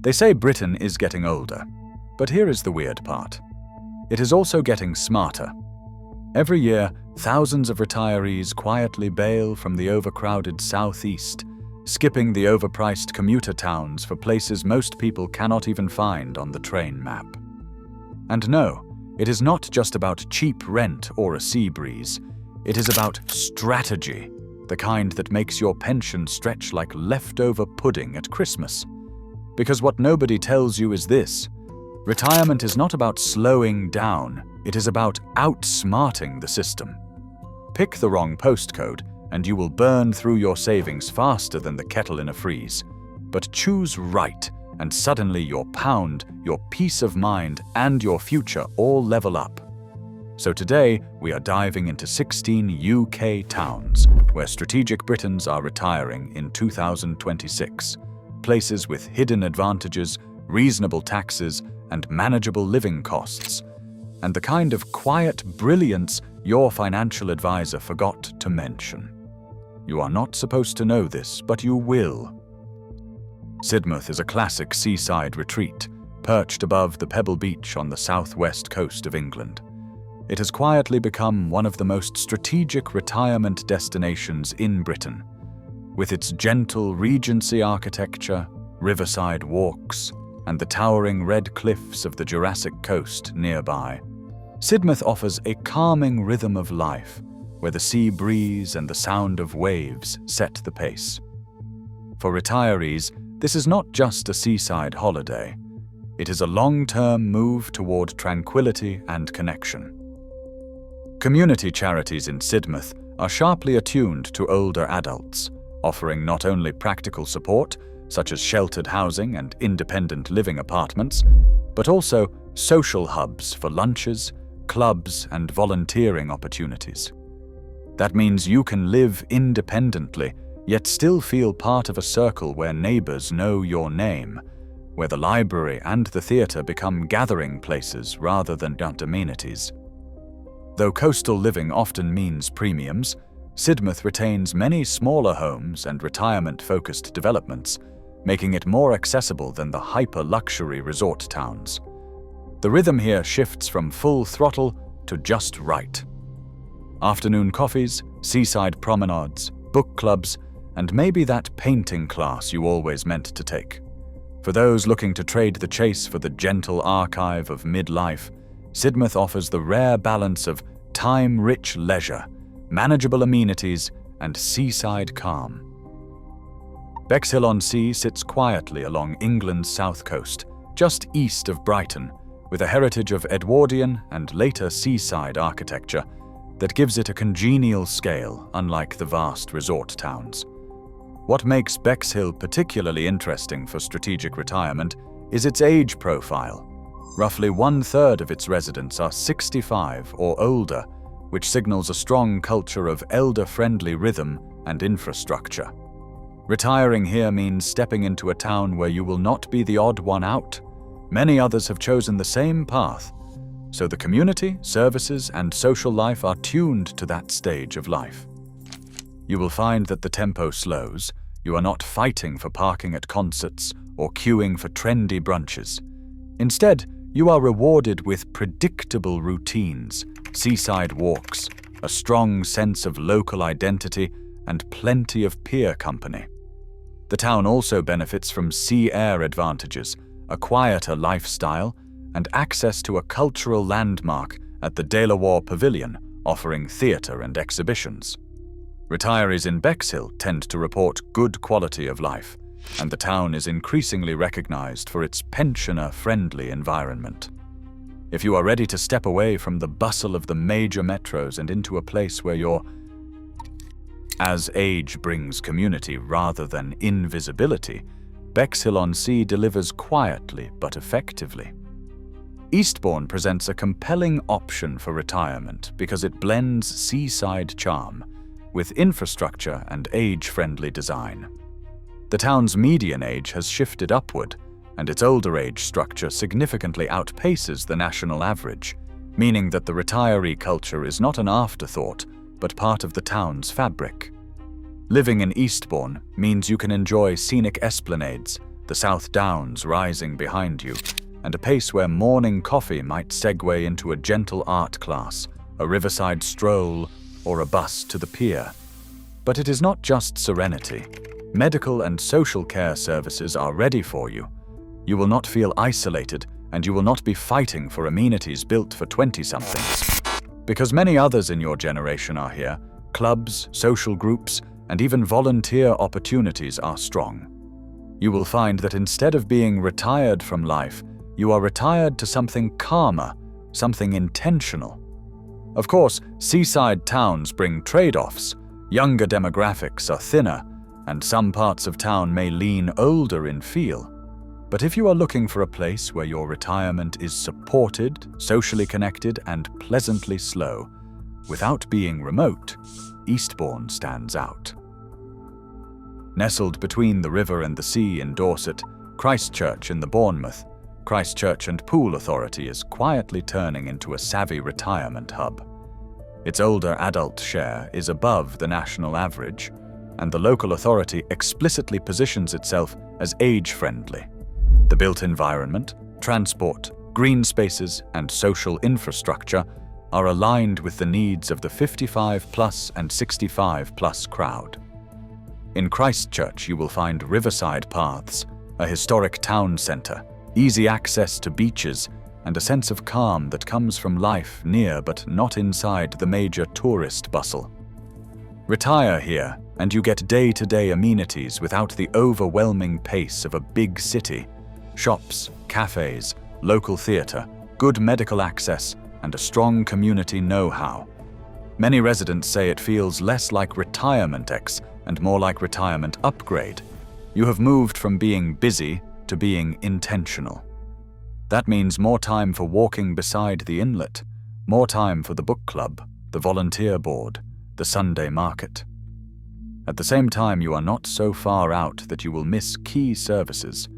They say Britain is getting older, but here is the weird part. It is also getting smarter. Every year, thousands of retirees quietly bail from the overcrowded southeast, skipping the overpriced commuter towns for places most people cannot even find on the train map. And no, it is not just about cheap rent or a sea breeze. It is about strategy, the kind that makes your pension stretch like leftover pudding at Christmas. Because what nobody tells you is this: retirement is not about slowing down, it is about outsmarting the system. Pick the wrong postcode, and you will burn through your savings faster than the kettle in a freeze. But choose right, and suddenly your pound, your peace of mind, and your future all level up. So today, we are diving into 16 UK towns where strategic Britons are retiring in 2026. Places with hidden advantages, reasonable taxes, and manageable living costs. And the kind of quiet brilliance your financial advisor forgot to mention. You are not supposed to know this, but you will. Sidmouth is a classic seaside retreat, perched above the Pebble Beach on the southwest coast of England. It has quietly become one of the most strategic retirement destinations in Britain, with its gentle Regency architecture, riverside walks, and the towering red cliffs of the Jurassic coast nearby. Sidmouth offers a calming rhythm of life, where the sea breeze and the sound of waves set the pace. For retirees, this is not just a seaside holiday. It is a long-term move toward tranquility and connection. Community charities in Sidmouth are sharply attuned to older adults, offering not only practical support, such as sheltered housing and independent living apartments, but also social hubs for lunches, clubs, and volunteering opportunities. That means you can live independently, yet still feel part of a circle where neighbors know your name, where the library and the theater become gathering places rather than amenities. Though coastal living often means premiums, Sidmouth retains many smaller homes and retirement-focused developments, making it more accessible than the hyper-luxury resort towns. The rhythm here shifts from full throttle to just right. Afternoon coffees, seaside promenades, book clubs, and maybe that painting class you always meant to take. For those looking to trade the chase for the gentle archive of midlife, Sidmouth offers the rare balance of time-rich leisure, manageable amenities, and seaside calm. Bexhill-on-Sea sits quietly along England's south coast, just east of Brighton, with a heritage of Edwardian and later seaside architecture that gives it a congenial scale, unlike the vast resort towns. What makes Bexhill particularly interesting for strategic retirement is its age profile. Roughly 1/3 of its residents are 65 or older, which signals a strong culture of elder-friendly rhythm and infrastructure. Retiring here means stepping into a town where you will not be the odd one out. Many others have chosen the same path, so the community, services, and social life are tuned to that stage of life. You will find that the tempo slows. You are not fighting for parking at concerts or queuing for trendy brunches. Instead, you are rewarded with predictable routines, seaside walks, a strong sense of local identity, and plenty of peer company. The town also benefits from sea air advantages, a quieter lifestyle, and access to a cultural landmark at the De La Warr Pavilion, offering theatre and exhibitions. Retirees in Bexhill tend to report good quality of life, and the town is increasingly recognized for its pensioner-friendly environment. If you are ready to step away from the bustle of the major metros and into a place where as age brings community rather than invisibility, Bexhill-on-Sea delivers quietly but effectively. Eastbourne presents a compelling option for retirement because it blends seaside charm with infrastructure and age-friendly design. The town's median age has shifted upward, and its older age structure significantly outpaces the national average, meaning that the retiree culture is not an afterthought, but part of the town's fabric. Living in Eastbourne means you can enjoy scenic esplanades, the South Downs rising behind you, and a pace where morning coffee might segue into a gentle art class, a riverside stroll, or a bus to the pier. But it is not just serenity. Medical and social care services are ready for you. You will not feel isolated, and you will not be fighting for amenities built for 20-somethings. Because many others in your generation are here, clubs, social groups, and even volunteer opportunities are strong. You will find that instead of being retired from life, you are retired to something calmer, something intentional. Of course, seaside towns bring trade-offs. Younger demographics are thinner, and some parts of town may lean older in feel. But if you are looking for a place where your retirement is supported, socially connected, and pleasantly slow, without being remote, Eastbourne stands out. Nestled between the river and the sea in Dorset, Christchurch in the Bournemouth, Christchurch and Pool Authority is quietly turning into a savvy retirement hub. Its older adult share is above the national average, and the local authority explicitly positions itself as age-friendly. The built environment, transport, green spaces, and social infrastructure are aligned with the needs of the 55-plus and 65-plus crowd. In Christchurch, you will find riverside paths, a historic town centre, easy access to beaches, and a sense of calm that comes from life near but not inside the major tourist bustle. Retire here, and you get day-to-day amenities without the overwhelming pace of a big city. Shops, cafes, local theatre, good medical access, and a strong community know-how. Many residents say it feels less like retirement X and more like retirement upgrade. You have moved from being busy to being intentional. That means more time for walking beside the inlet, more time for the book club, the volunteer board, the Sunday market. At the same time, you are not so far out that you will miss key services.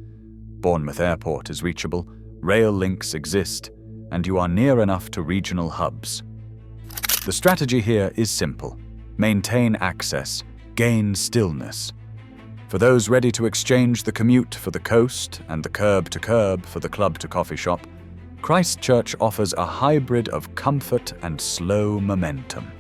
Bournemouth Airport is reachable, rail links exist, and you are near enough to regional hubs. The strategy here is simple. Maintain access, gain stillness. For those ready to exchange the commute for the coast and the curb to curb for the club to coffee shop, Christchurch offers a hybrid of comfort and slow momentum.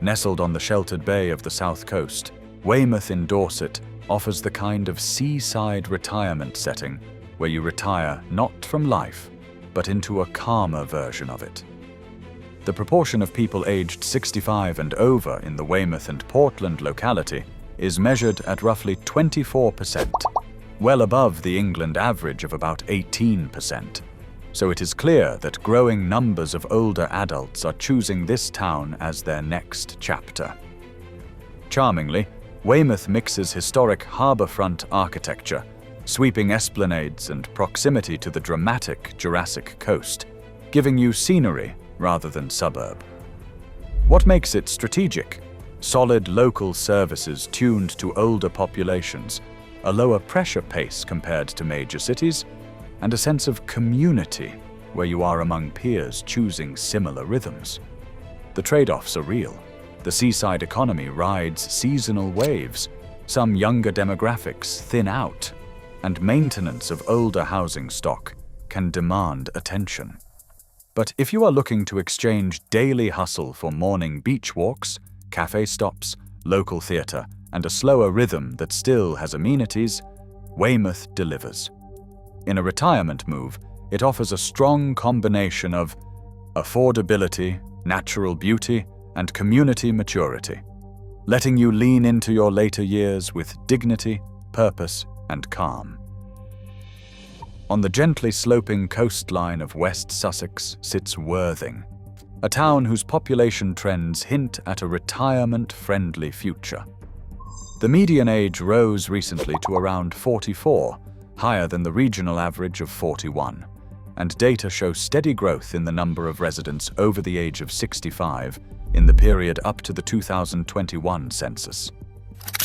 Nestled on the sheltered bay of the south coast, Weymouth in Dorset offers the kind of seaside retirement setting where you retire not from life, but into a calmer version of it. The proportion of people aged 65 and over in the Weymouth and Portland locality is measured at roughly 24%, well above the England average of about 18%. So it is clear that growing numbers of older adults are choosing this town as their next chapter. Charmingly, Weymouth mixes historic harbourfront architecture, sweeping esplanades and proximity to the dramatic Jurassic coast, giving you scenery rather than suburb. What makes it strategic? Solid local services tuned to older populations, a lower pressure pace compared to major cities, and a sense of community where you are among peers choosing similar rhythms. The trade-offs are real. The seaside economy rides seasonal waves, some younger demographics thin out, and maintenance of older housing stock can demand attention. But if you are looking to exchange daily hustle for morning beach walks, cafe stops, local theatre, and a slower rhythm that still has amenities, Weymouth delivers. In a retirement move, it offers a strong combination of affordability, natural beauty, and community maturity, letting you lean into your later years with dignity, purpose, and calm. On the gently sloping coastline of West Sussex sits Worthing, a town whose population trends hint at a retirement-friendly future. The median age rose recently to around 44, higher than the regional average of 41, and data show steady growth in the number of residents over the age of 65 in the period up to the 2021 census.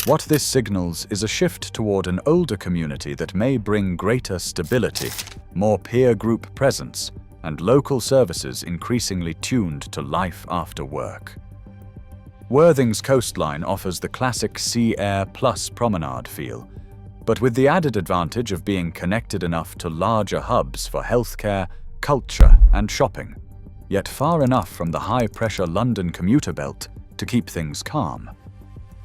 What this signals is a shift toward an older community that may bring greater stability, more peer group presence, and local services increasingly tuned to life after work. Worthing's coastline offers the classic sea air plus promenade feel, but with the added advantage of being connected enough to larger hubs for healthcare, culture, and shopping, yet far enough from the high-pressure London commuter belt to keep things calm.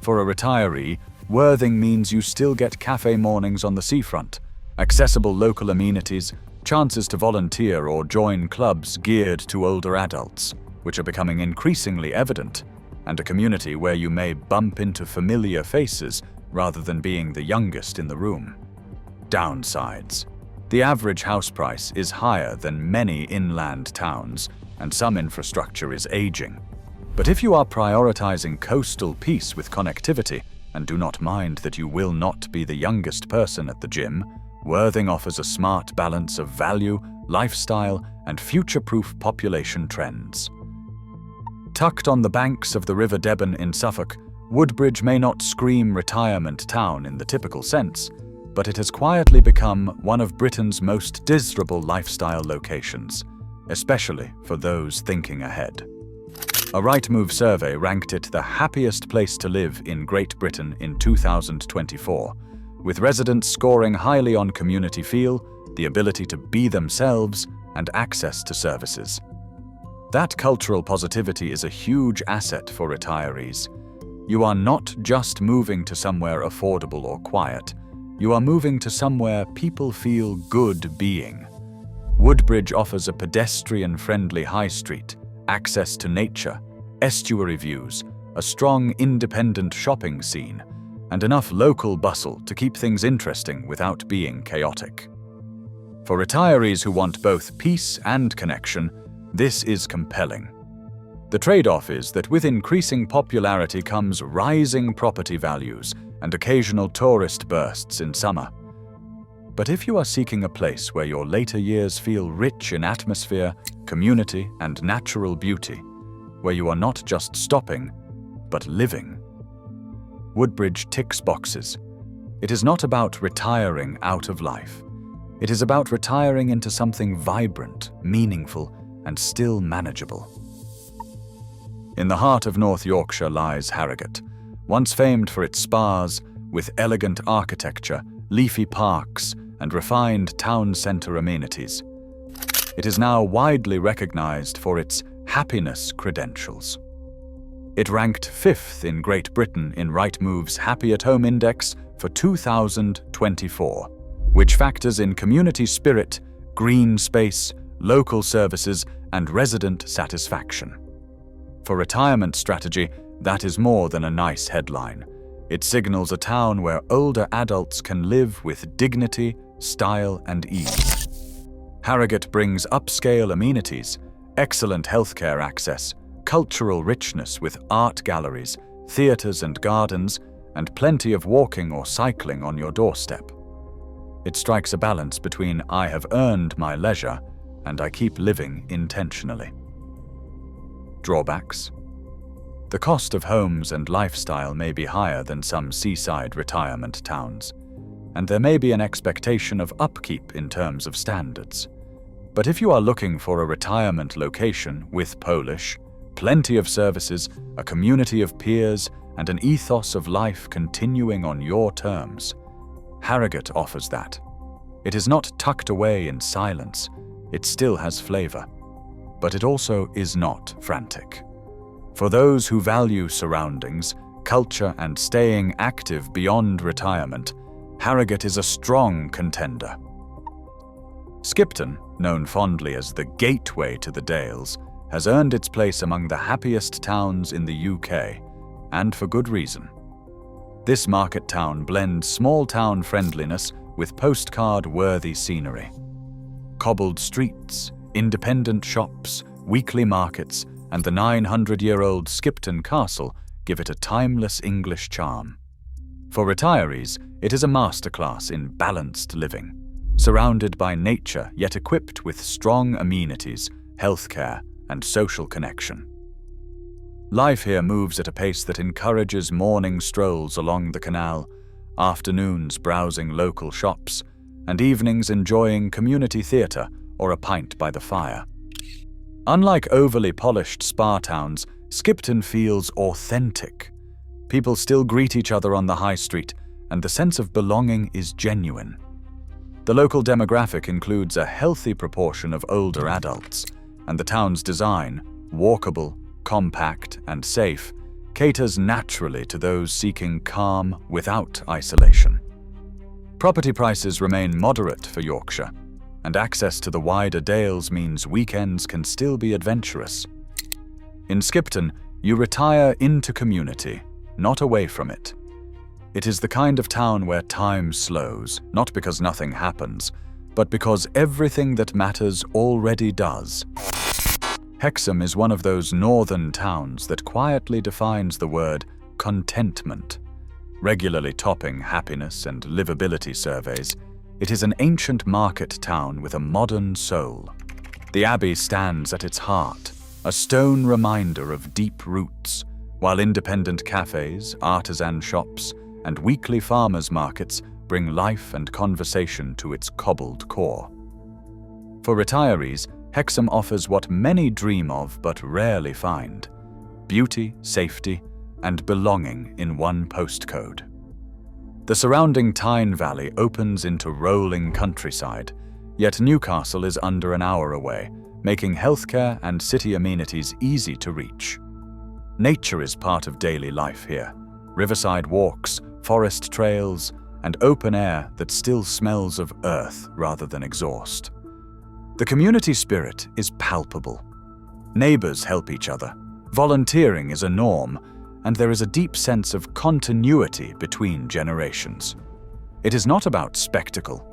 For a retiree, Worthing means you still get cafe mornings on the seafront, accessible local amenities, chances to volunteer or join clubs geared to older adults, which are becoming increasingly evident, and a community where you may bump into familiar faces rather than being the youngest in the room. Downsides. The average house price is higher than many inland towns, and some infrastructure is aging. But if you are prioritizing coastal peace with connectivity, and do not mind that you will not be the youngest person at the gym, Worthing offers a smart balance of value, lifestyle, and future-proof population trends. Tucked on the banks of the River Deben in Suffolk, Woodbridge may not scream retirement town in the typical sense, but it has quietly become one of Britain's most desirable lifestyle locations, especially for those thinking ahead. A Rightmove survey ranked it the happiest place to live in Great Britain in 2024, with residents scoring highly on community feel, the ability to be themselves, and access to services. That cultural positivity is a huge asset for retirees. You are not just moving to somewhere affordable or quiet, you are moving to somewhere people feel good being. Woodbridge offers a pedestrian-friendly high street, access to nature, estuary views, a strong independent shopping scene, and enough local bustle to keep things interesting without being chaotic. For retirees who want both peace and connection, this is compelling. The trade-off is that with increasing popularity comes rising property values and occasional tourist bursts in summer. But if you are seeking a place where your later years feel rich in atmosphere, community, and natural beauty, where you are not just stopping, but living, Woodbridge ticks boxes. It is not about retiring out of life. It is about retiring into something vibrant, meaningful, and still manageable. In the heart of North Yorkshire lies Harrogate, once famed for its spas, with elegant architecture, leafy parks, and refined town centre amenities. It is now widely recognised for its happiness credentials. It ranked 5th in Great Britain in Rightmove's Happy at Home Index for 2024, which factors in community spirit, green space, local services, and resident satisfaction. For retirement strategy, that is more than a nice headline. It signals a town where older adults can live with dignity, style, and ease. Harrogate brings upscale amenities, excellent healthcare access, cultural richness with art galleries, theatres and gardens, and plenty of walking or cycling on your doorstep. It strikes a balance between I have earned my leisure and I keep living intentionally. Drawbacks. The cost of homes and lifestyle may be higher than some seaside retirement towns, and there may be an expectation of upkeep in terms of standards. But if you are looking for a retirement location with Polish, plenty of services, a community of peers, and an ethos of life continuing on your terms, Harrogate offers that. It is not tucked away in silence, it still has flavour, but it also is not frantic. For those who value surroundings, culture, and staying active beyond retirement, Harrogate is a strong contender. Skipton, known fondly as the gateway to the Dales, has earned its place among the happiest towns in the UK, and for good reason. This market town blends small-town friendliness with postcard-worthy scenery. Cobbled streets, independent shops, weekly markets, and the 900-year-old Skipton Castle give it a timeless English charm. For retirees, it is a masterclass in balanced living, surrounded by nature yet equipped with strong amenities, healthcare, and social connection. Life here moves at a pace that encourages morning strolls along the canal, afternoons browsing local shops, and evenings enjoying community theatre or a pint by the fire. Unlike overly polished spa towns, Skipton feels authentic. People still greet each other on the high street, and the sense of belonging is genuine. The local demographic includes a healthy proportion of older adults, and the town's design, walkable, compact, and safe, caters naturally to those seeking calm without isolation. Property prices remain moderate for Yorkshire, and access to the wider Dales means weekends can still be adventurous. In Skipton, you retire into community, not away from it. It is the kind of town where time slows, not because nothing happens, but because everything that matters already does. Hexham is one of those northern towns that quietly defines the word contentment. Regularly topping happiness and livability surveys, it is an ancient market town with a modern soul. The Abbey stands at its heart, a stone reminder of deep roots, while independent cafes, artisan shops, and weekly farmers' markets bring life and conversation to its cobbled core. For retirees, Hexham offers what many dream of but rarely find: beauty, safety, and belonging in one postcode. The surrounding Tyne Valley opens into rolling countryside, yet Newcastle is under an hour away, making healthcare and city amenities easy to reach. Nature is part of daily life here: riverside walks, forest trails, and open air that still smells of earth rather than exhaust. The community spirit is palpable. Neighbors help each other, volunteering is a norm, and there is a deep sense of continuity between generations. It is not about spectacle,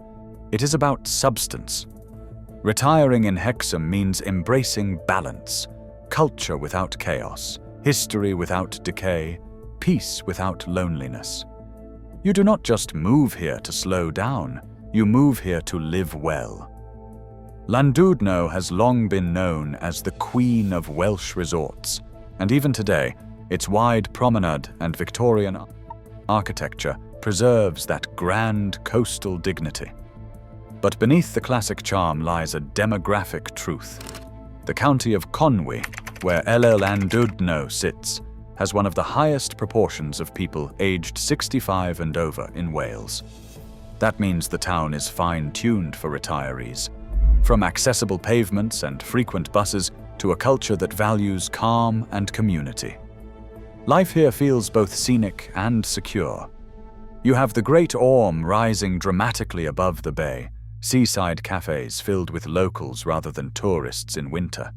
it is about substance. Retiring in Hexham means embracing balance, culture without chaos, history without decay, peace without loneliness. You do not just move here to slow down, you move here to live well. Llandudno has long been known as the Queen of Welsh resorts, and even today, its wide promenade and Victorian architecture preserves that grand coastal dignity. But beneath the classic charm lies a demographic truth. The county of Conwy, where Llandudno sits, has one of the highest proportions of people aged 65 and over in Wales. That means the town is fine-tuned for retirees, from accessible pavements and frequent buses to a culture that values calm and community. Life here feels both scenic and secure. You have the Great Orme rising dramatically above the bay, seaside cafes filled with locals rather than tourists in winter,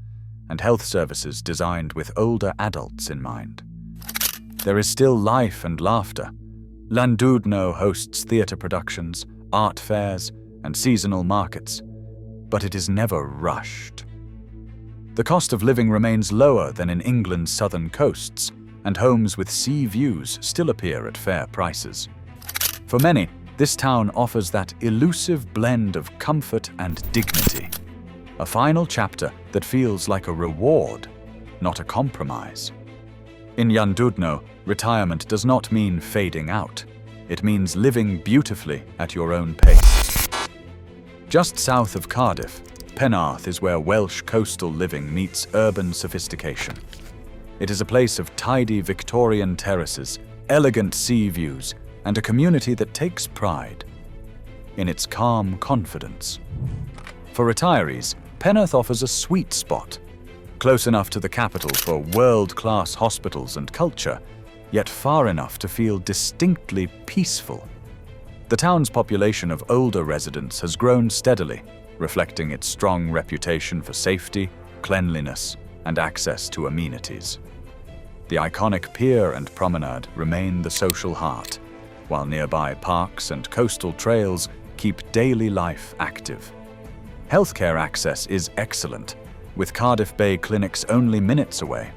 and health services designed with older adults in mind. There is still life and laughter. Llandudno hosts theatre productions, art fairs, and seasonal markets, but it is never rushed. The cost of living remains lower than in England's southern coasts, and homes with sea views still appear at fair prices. For many, this town offers that elusive blend of comfort and dignity, a final chapter that feels like a reward, not a compromise. In Llandudno, retirement does not mean fading out. It means living beautifully at your own pace. Just south of Cardiff, Penarth is where Welsh coastal living meets urban sophistication. It is a place of tidy Victorian terraces, elegant sea views, and a community that takes pride in its calm confidence. For retirees, Penarth offers a sweet spot, close enough to the capital for world-class hospitals and culture, yet far enough to feel distinctly peaceful. The town's population of older residents has grown steadily, reflecting its strong reputation for safety, cleanliness, and access to amenities. The iconic pier and promenade remain the social heart, while nearby parks and coastal trails keep daily life active. Healthcare access is excellent, with Cardiff Bay clinics only minutes away.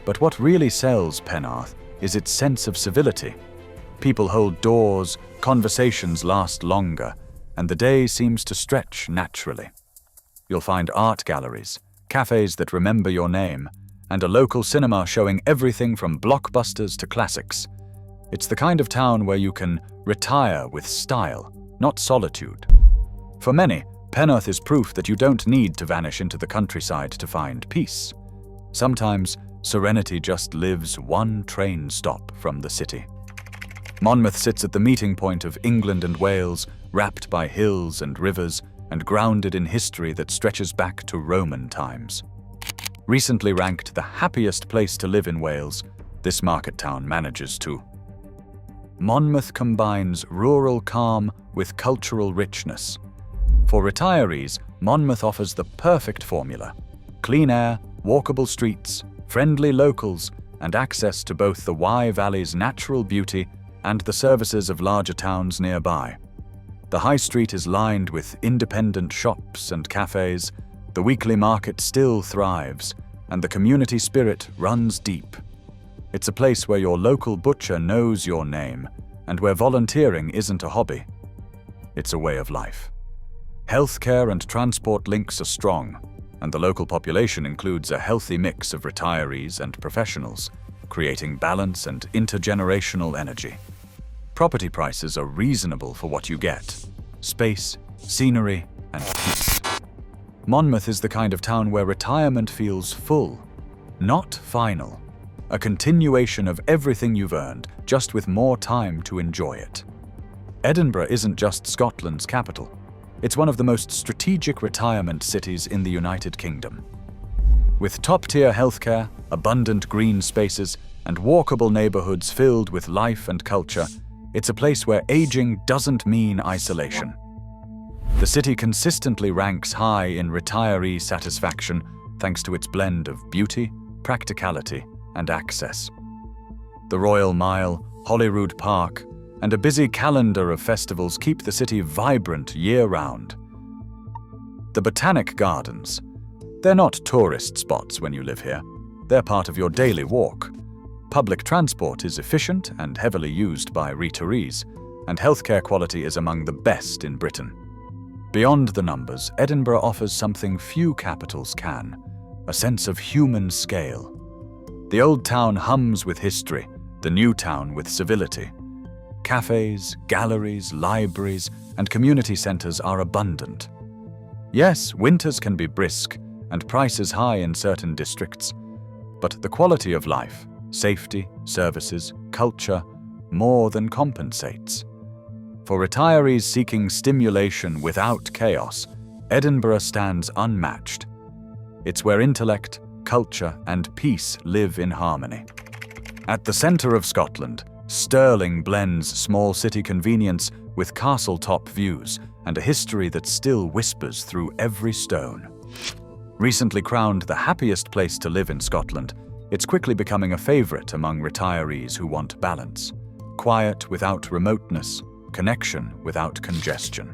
But what really sells Penarth is its sense of civility. People hold doors, conversations last longer, and the day seems to stretch naturally. You'll find art galleries, cafes that remember your name, and a local cinema showing everything from blockbusters to classics. It's the kind of town where you can retire with style, not solitude. For many, Penarth is proof that you don't need to vanish into the countryside to find peace. Sometimes, serenity just lives one train stop from the city. Monmouth sits at the meeting point of England and Wales, wrapped by hills and rivers and grounded in history that stretches back to Roman times. Recently ranked the happiest place to live in Wales, this market town manages to. Monmouth combines rural calm with cultural richness. For retirees, Monmouth offers the perfect formula: clean air, walkable streets, friendly locals, and access to both the Wye Valley's natural beauty and the services of larger towns nearby. The high street is lined with independent shops and cafes, the weekly market still thrives, and the community spirit runs deep. It's a place where your local butcher knows your name, and where volunteering isn't a hobby. It's a way of life. Healthcare and transport links are strong, and the local population includes a healthy mix of retirees and professionals, creating balance and intergenerational energy. Property prices are reasonable for what you get: space, scenery, and peace. Monmouth is the kind of town where retirement feels full, not final. A continuation of everything you've earned, just with more time to enjoy it. Edinburgh isn't just Scotland's capital. It's one of the most strategic retirement cities in the United Kingdom. With top-tier healthcare, abundant green spaces, and walkable neighborhoods filled with life and culture, it's a place where aging doesn't mean isolation. The city consistently ranks high in retiree satisfaction thanks to its blend of beauty, practicality, and access. The Royal Mile, Holyrood Park, and a busy calendar of festivals keep the city vibrant year-round. The Botanic Gardens. They're not tourist spots when you live here. They're part of your daily walk. Public transport is efficient and heavily used by retirees, and healthcare quality is among the best in Britain. Beyond the numbers, Edinburgh offers something few capitals can: a sense of human scale. The old town hums with history, the new town with civility. Cafes, galleries, libraries, and community centres are abundant. Yes, winters can be brisk and prices high in certain districts, but the quality of life, safety, services, culture, more than compensates. For retirees seeking stimulation without chaos, Edinburgh stands unmatched. It's where intellect, culture, and peace live in harmony. At the centre of Scotland, Stirling blends small city convenience with castle-top views and a history that still whispers through every stone. Recently crowned the happiest place to live in Scotland, it's quickly becoming a favourite among retirees who want balance. Quiet without remoteness, connection without congestion.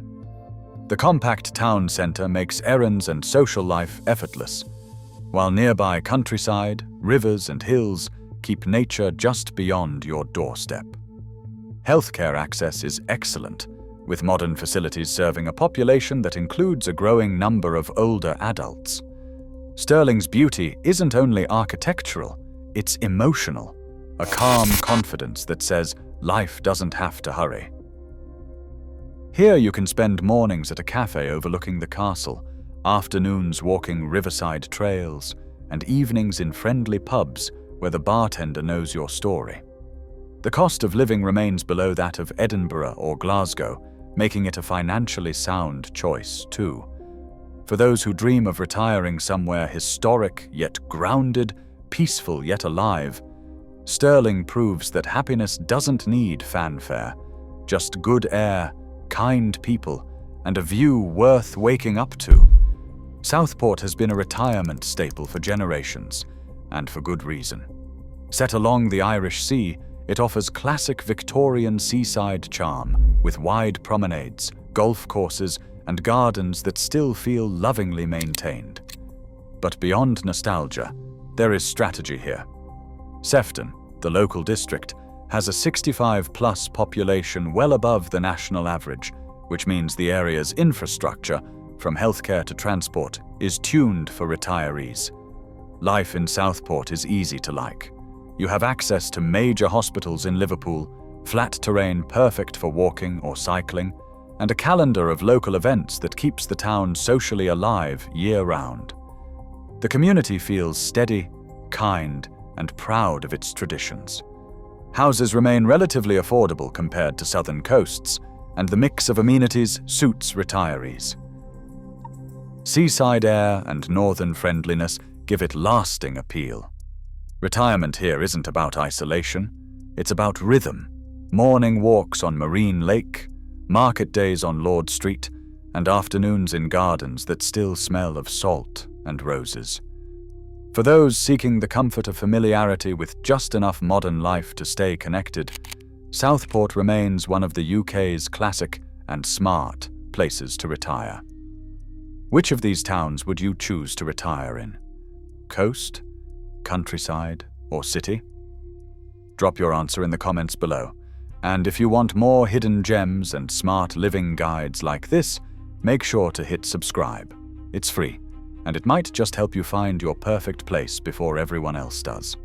The compact town centre makes errands and social life effortless, while nearby countryside, rivers and hills keep nature just beyond your doorstep. Healthcare access is excellent, with modern facilities serving a population that includes a growing number of older adults. Stirling's beauty isn't only architectural, it's emotional, a calm confidence that says life doesn't have to hurry. Here you can spend mornings at a cafe overlooking the castle, afternoons walking riverside trails, and evenings in friendly pubs where the bartender knows your story. The cost of living remains below that of Edinburgh or Glasgow, making it a financially sound choice too. For those who dream of retiring somewhere historic yet grounded, peaceful yet alive, Stirling proves that happiness doesn't need fanfare, just good air, kind people, and a view worth waking up to. Southport has been a retirement staple for generations, and for good reason. Set along the Irish Sea, it offers classic Victorian seaside charm, with wide promenades, golf courses, and gardens that still feel lovingly maintained. But beyond nostalgia, there is strategy here. Sefton, the local district, has a 65-plus population well above the national average, which means the area's infrastructure, from healthcare to transport, is tuned for retirees. Life in Southport is easy to like. You have access to major hospitals in Liverpool, flat terrain perfect for walking or cycling, and a calendar of local events that keeps the town socially alive year-round. The community feels steady, kind, and proud of its traditions. Houses remain relatively affordable compared to southern coasts, and the mix of amenities suits retirees. Seaside air and northern friendliness give it lasting appeal. Retirement here isn't about isolation, it's about rhythm. Morning walks on Marine Lake, market days on Lord Street, and afternoons in gardens that still smell of salt and roses. For those seeking the comfort of familiarity with just enough modern life to stay connected, Southport remains one of the UK's classic and smart places to retire. Which of these towns would you choose to retire in? Coast, countryside, or city? Drop your answer in the comments below. And if you want more hidden gems and smart living guides like this, make sure to hit subscribe. It's free, and it might just help you find your perfect place before everyone else does.